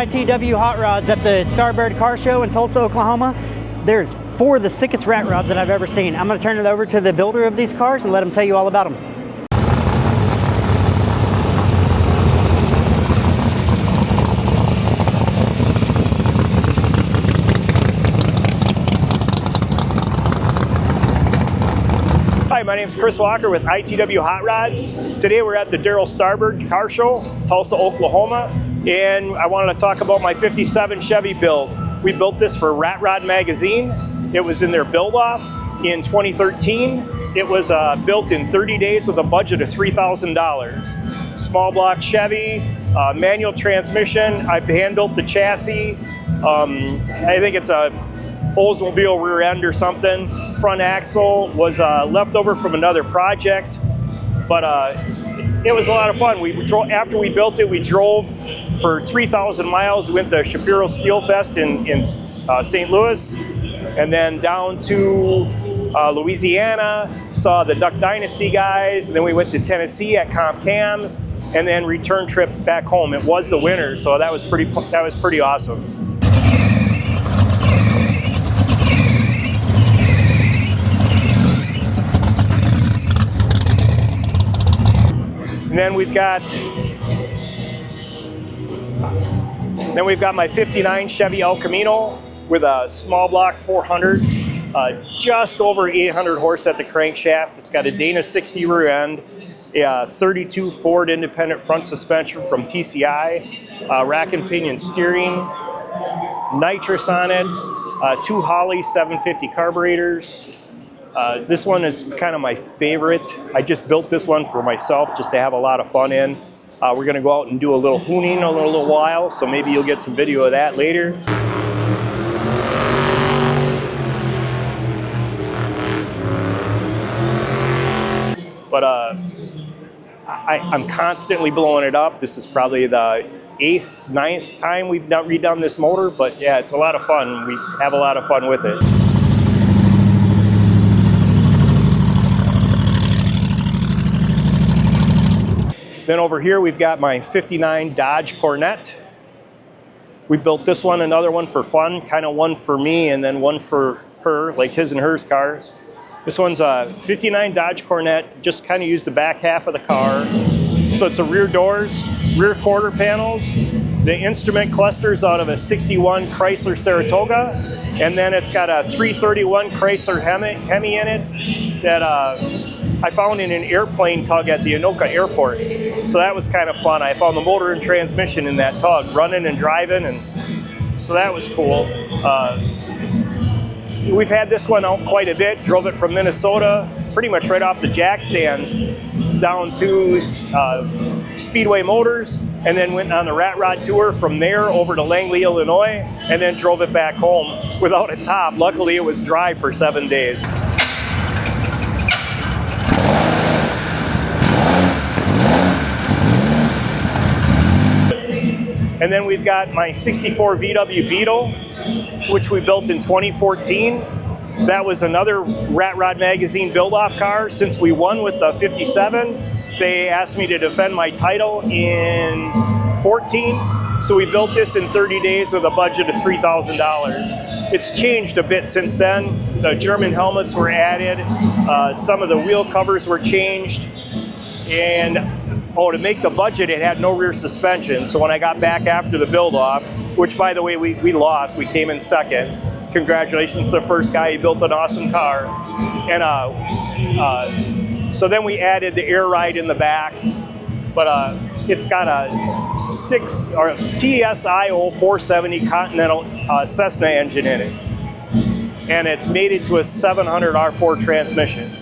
ITW Hot Rods at the Starbird Car Show in Tulsa, Oklahoma. There's 4 of the sickest rat rods that I've ever seen. I'm going to turn it over to the builder of these cars and let him tell you all about them. Hi, my name is Chris Walker with ITW Hot Rods. Today we're at the Starbird Car Show, Tulsa, Oklahoma, and I wanted to talk about my 57 Chevy build. We built this for Ratrod magazine. It was in their build-off in 2013. It was built in 30 days with a budget of $3,000. Small block Chevy, manual transmission. I hand-built the chassis. I think it's a Oldsmobile rear end or something. Front axle was left over from another project, but it was a lot of fun. After we built it, we drove for 3,000 miles. We went to Shapiro Steel Fest in St. Louis, and then down to Louisiana, saw the Duck Dynasty guys, and then we went to Tennessee at Comp Cams, and then return trip back home. It was the winter, so that was pretty awesome. And then we've got my 59 Chevy El Camino with a small block 400, just over 800 horse at the crankshaft. It's got a Dana 60 rear end, a 32 Ford independent front suspension from TCI, rack and pinion steering, nitrous on it, 2 Holley 750 carburetors. This one is kind of my favorite. I just built this one for myself just to have a lot of fun in. We're going to go out and do a little hooning in a little while, so maybe you'll get some video of that later. But I'm constantly blowing it up. This is probably the 8th, 9th time we've redone this motor, but yeah, it's a lot of fun. We have a lot of fun with it. Then over here we've got my 59 Dodge Corvette. We built this one, another one for fun, kind of one for me and then one for her, like his and hers cars. This one's a 59 Dodge Corvette, just kind of used the back half of the car. So it's the rear doors, rear quarter panels, the instrument clusters out of a 61 Chrysler Saratoga, and then it's got a 331 Chrysler Hemi in it that I found in an airplane tug at the Anoka Airport. So that was kind of fun. I found the motor and transmission in that tug, running and driving, and so that was cool. We've had this one out quite a bit. Drove it from Minnesota, pretty much right off the jack stands, down to Speedway Motors, and then went on the Ratrod tour from there over to Langley, Illinois, and then drove it back home without a top. Luckily, it was dry for 7 days. And then we've got my 64 VW Beetle, which we built in 2014. That was another Ratrod magazine build-off car. Since we won with the 57, they asked me to defend my title in 14. So we built this in 30 days with a budget of $3,000. It's changed a bit since then. The German helmets were added. Some of the wheel covers were changed. And to make the budget, it had no rear suspension. So when I got back after the build-off, which by the way, we lost, we came in second. Congratulations to the first guy, he built an awesome car. And so then we added the air ride in the back, but it's got a TSIO 470 Continental Cessna engine in it. And it's mated to a 700 R4 transmission.